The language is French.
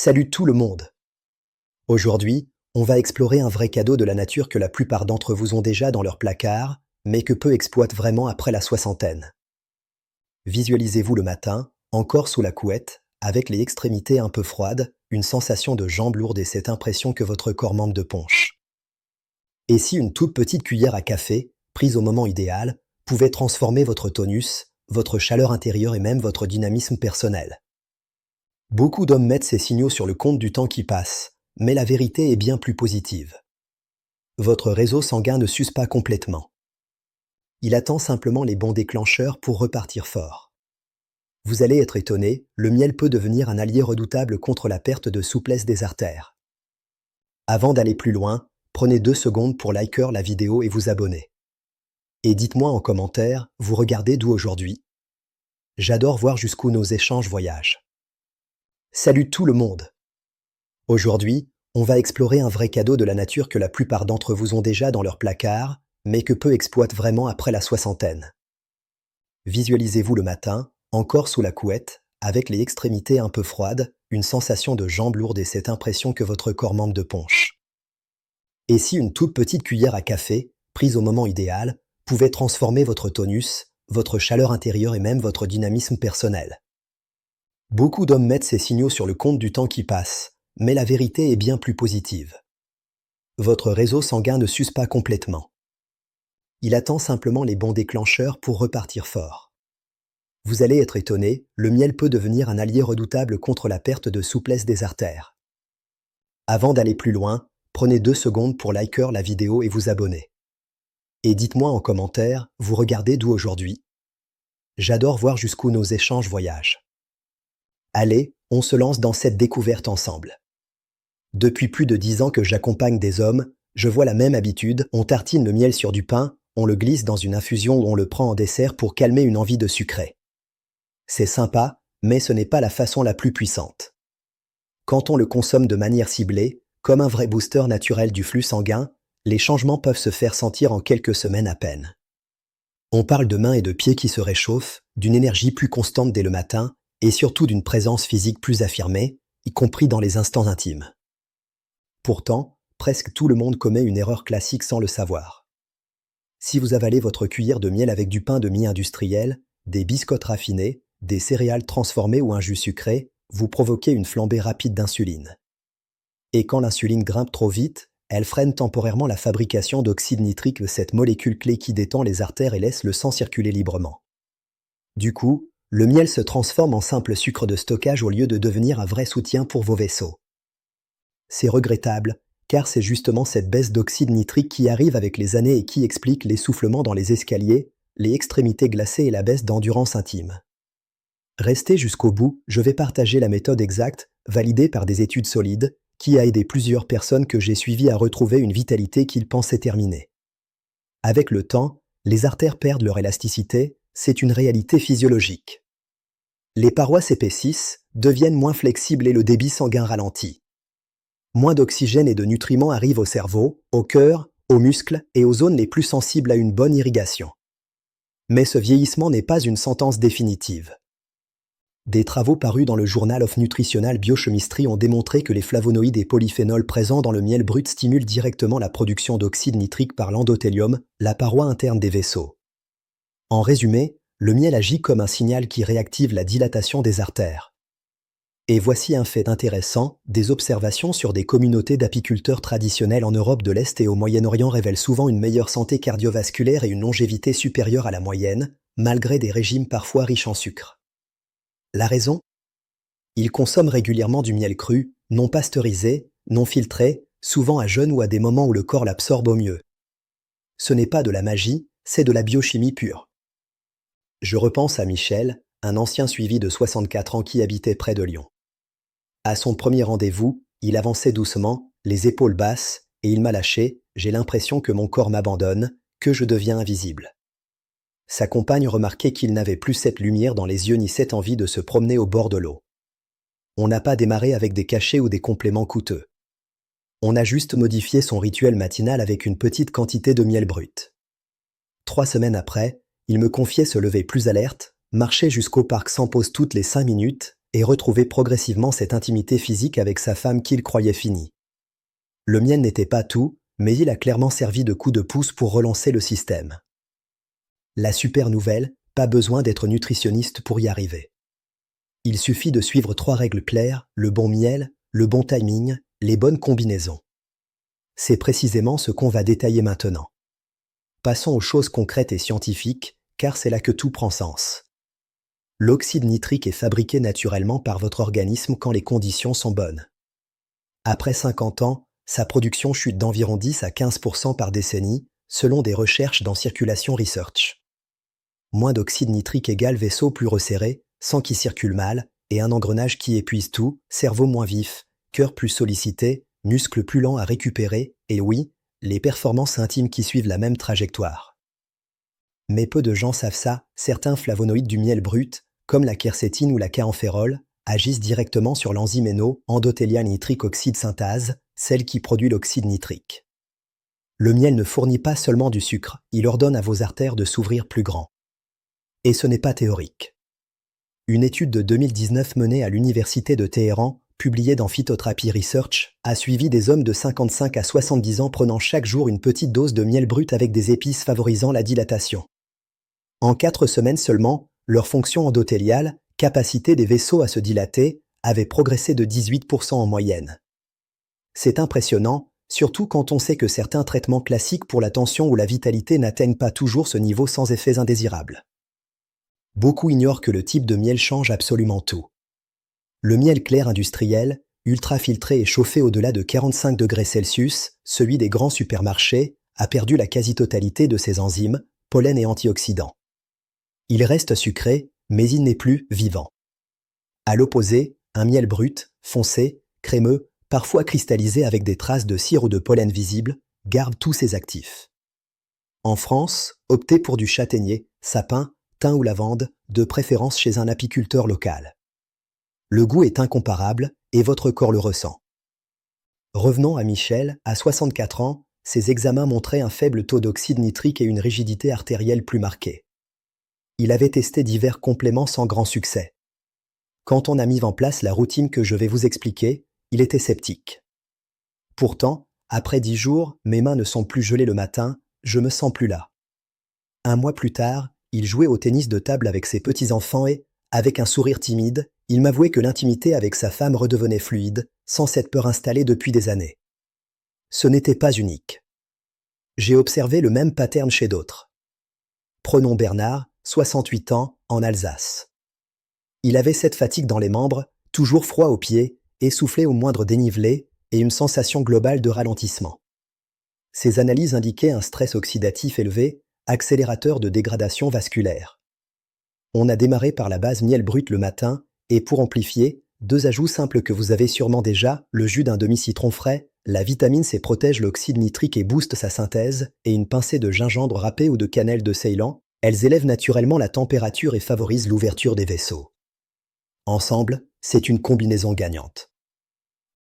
Salut tout le monde! Aujourd'hui, on va explorer un vrai cadeau de la nature que la plupart d'entre vous ont déjà dans leur placard, mais que peu exploitent vraiment après la soixantaine. Visualisez-vous le matin, encore sous la couette, avec les extrémités un peu froides, une sensation de jambes lourdes et cette impression que votre corps manque de punch. Et si une toute petite cuillère à café, prise au moment idéal, pouvait transformer votre tonus, votre chaleur intérieure et même votre dynamisme personnel? Beaucoup d'hommes mettent ces signaux sur le compte du temps qui passe, mais la vérité est bien plus positive. Votre réseau sanguin ne s'use pas complètement. Il attend simplement les bons déclencheurs pour repartir fort. Vous allez être étonné, le miel peut devenir un allié redoutable contre la perte de souplesse des artères. Avant d'aller plus loin, prenez 2 secondes pour liker la vidéo et vous abonner. Et dites-moi en commentaire, vous regardez d'où aujourd'hui? J'adore voir jusqu'où nos échanges voyagent. Salut tout le monde! Aujourd'hui, on va explorer un vrai cadeau de la nature que la plupart d'entre vous ont déjà dans leur placard, mais que peu exploitent vraiment après la soixantaine. Visualisez-vous le matin, encore sous la couette, avec les extrémités un peu froides, une sensation de jambes lourdes et cette impression que votre corps manque de punch. Et si une toute petite cuillère à café, prise au moment idéal, pouvait transformer votre tonus, votre chaleur intérieure et même votre dynamisme personnel? Beaucoup d'hommes mettent ces signaux sur le compte du temps qui passe, mais la vérité est bien plus positive. Votre réseau sanguin ne s'use pas complètement. Il attend simplement les bons déclencheurs pour repartir fort. Vous allez être étonné, le miel peut devenir un allié redoutable contre la perte de souplesse des artères. Avant d'aller plus loin, prenez 2 secondes pour liker la vidéo et vous abonner. Et dites-moi en commentaire, vous regardez d'où aujourd'hui? J'adore voir jusqu'où nos échanges voyagent. Allez, on se lance dans cette découverte ensemble. Depuis plus de 10 ans que j'accompagne des hommes, je vois la même habitude, on tartine le miel sur du pain, on le glisse dans une infusion ou on le prend en dessert pour calmer une envie de sucré. C'est sympa, mais ce n'est pas la façon la plus puissante. Quand on le consomme de manière ciblée, comme un vrai booster naturel du flux sanguin, les changements peuvent se faire sentir en quelques semaines à peine. On parle de mains et de pieds qui se réchauffent, d'une énergie plus constante dès le matin, et surtout d'une présence physique plus affirmée, y compris dans les instants intimes. Pourtant, presque tout le monde commet une erreur classique sans le savoir. Si vous avalez votre cuillère de miel avec du pain de mie industriel, des biscottes raffinées, des céréales transformées ou un jus sucré, vous provoquez une flambée rapide d'insuline. Et quand l'insuline grimpe trop vite, elle freine temporairement la fabrication d'oxyde nitrique, cette molécule clé qui détend les artères et laisse le sang circuler librement. Du coup, le miel se transforme en simple sucre de stockage au lieu de devenir un vrai soutien pour vos vaisseaux. C'est regrettable, car c'est justement cette baisse d'oxyde nitrique qui arrive avec les années et qui explique l'essoufflement dans les escaliers, les extrémités glacées et la baisse d'endurance intime. Restez jusqu'au bout, je vais partager la méthode exacte, validée par des études solides, qui a aidé plusieurs personnes que j'ai suivies à retrouver une vitalité qu'ils pensaient terminée. Avec le temps, les artères perdent leur élasticité, c'est une réalité physiologique. Les parois s'épaississent, deviennent moins flexibles et le débit sanguin ralentit. Moins d'oxygène et de nutriments arrivent au cerveau, au cœur, aux muscles et aux zones les plus sensibles à une bonne irrigation. Mais ce vieillissement n'est pas une sentence définitive. Des travaux parus dans le Journal of Nutritional Biochemistry ont démontré que les flavonoïdes et polyphénols présents dans le miel brut stimulent directement la production d'oxyde nitrique par l'endothélium, la paroi interne des vaisseaux. En résumé, le miel agit comme un signal qui réactive la dilatation des artères. Et voici un fait intéressant, des observations sur des communautés d'apiculteurs traditionnels en Europe de l'Est et au Moyen-Orient révèlent souvent une meilleure santé cardiovasculaire et une longévité supérieure à la moyenne, malgré des régimes parfois riches en sucre. La raison? Ils consomment régulièrement du miel cru, non pasteurisé, non filtré, souvent à jeun ou à des moments où le corps l'absorbe au mieux. Ce n'est pas de la magie, c'est de la biochimie pure. Je repense à Michel, un ancien suivi de 64 ans qui habitait près de Lyon. À son premier rendez-vous, il avançait doucement, les épaules basses, et il m'a lâché, j'ai l'impression que mon corps m'abandonne, que je deviens invisible. Sa compagne remarquait qu'il n'avait plus cette lumière dans les yeux ni cette envie de se promener au bord de l'eau. On n'a pas démarré avec des cachets ou des compléments coûteux. On a juste modifié son rituel matinal avec une petite quantité de miel brut. 3 semaines après, il me confiait se lever plus alerte, marcher jusqu'au parc sans pause toutes les 5 minutes, et retrouver progressivement cette intimité physique avec sa femme qu'il croyait finie. Le miel n'était pas tout, mais il a clairement servi de coup de pouce pour relancer le système. La super nouvelle, pas besoin d'être nutritionniste pour y arriver. Il suffit de suivre 3 règles claires, le bon miel, le bon timing, les bonnes combinaisons. C'est précisément ce qu'on va détailler maintenant. Passons aux choses concrètes et scientifiques, car c'est là que tout prend sens. L'oxyde nitrique est fabriqué naturellement par votre organisme quand les conditions sont bonnes. Après 50 ans, sa production chute d'environ 10 à 15% par décennie, selon des recherches dans Circulation Research. Moins d'oxyde nitrique égale vaisseau plus resserré, sang qui circule mal, et un engrenage qui épuise tout, cerveau moins vif, cœur plus sollicité, muscles plus lents à récupérer, et oui, les performances intimes qui suivent la même trajectoire. Mais peu de gens savent ça, certains flavonoïdes du miel brut, comme la quercétine ou la caemphérol, agissent directement sur l'enzyme endothélial nitrique oxyde synthase, celle qui produit l'oxyde nitrique. Le miel ne fournit pas seulement du sucre, il ordonne à vos artères de s'ouvrir plus grand. Et ce n'est pas théorique. Une étude de 2019 menée à l'université de Téhéran, publiée dans Phytotherapy Research, a suivi des hommes de 55 à 70 ans prenant chaque jour une petite dose de miel brut avec des épices favorisant la dilatation. En 4 semaines seulement, leur fonction endothéliale, capacité des vaisseaux à se dilater, avait progressé de 18% en moyenne. C'est impressionnant, surtout quand on sait que certains traitements classiques pour la tension ou la vitalité n'atteignent pas toujours ce niveau sans effets indésirables. Beaucoup ignorent que le type de miel change absolument tout. Le miel clair industriel, ultra filtré et chauffé au-delà de 45 degrés Celsius, celui des grands supermarchés, a perdu la quasi-totalité de ses enzymes, pollen et antioxydants. Il reste sucré, mais il n'est plus vivant. À l'opposé, un miel brut, foncé, crémeux, parfois cristallisé avec des traces de cire ou de pollen visibles, garde tous ses actifs. En France, optez pour du châtaignier, sapin, thym ou lavande, de préférence chez un apiculteur local. Le goût est incomparable et votre corps le ressent. Revenons à Michel, à 64 ans, ses examens montraient un faible taux d'oxyde nitrique et une rigidité artérielle plus marquée. Il avait testé divers compléments sans grand succès. Quand on a mis en place la routine que je vais vous expliquer, il était sceptique. Pourtant, après 10 jours, mes mains ne sont plus gelées le matin, je me sens plus là. Un mois plus tard, il jouait au tennis de table avec ses petits-enfants et, avec un sourire timide, il m'avouait que l'intimité avec sa femme redevenait fluide, sans cette peur installée depuis des années. Ce n'était pas unique. J'ai observé le même pattern chez d'autres. Prenons Bernard, 68 ans, en Alsace. Il avait cette fatigue dans les membres, toujours froid aux pieds, essoufflé au moindre dénivelé et une sensation globale de ralentissement. Ses analyses indiquaient un stress oxydatif élevé, accélérateur de dégradation vasculaire. On a démarré par la base miel brut le matin, et pour amplifier, 2 ajouts simples que vous avez sûrement déjà, le jus d'un demi-citron frais, la vitamine C protège l'oxyde nitrique et booste sa synthèse, et une pincée de gingembre râpé ou de cannelle de Ceylan, elles élèvent naturellement la température et favorisent l'ouverture des vaisseaux. Ensemble, c'est une combinaison gagnante.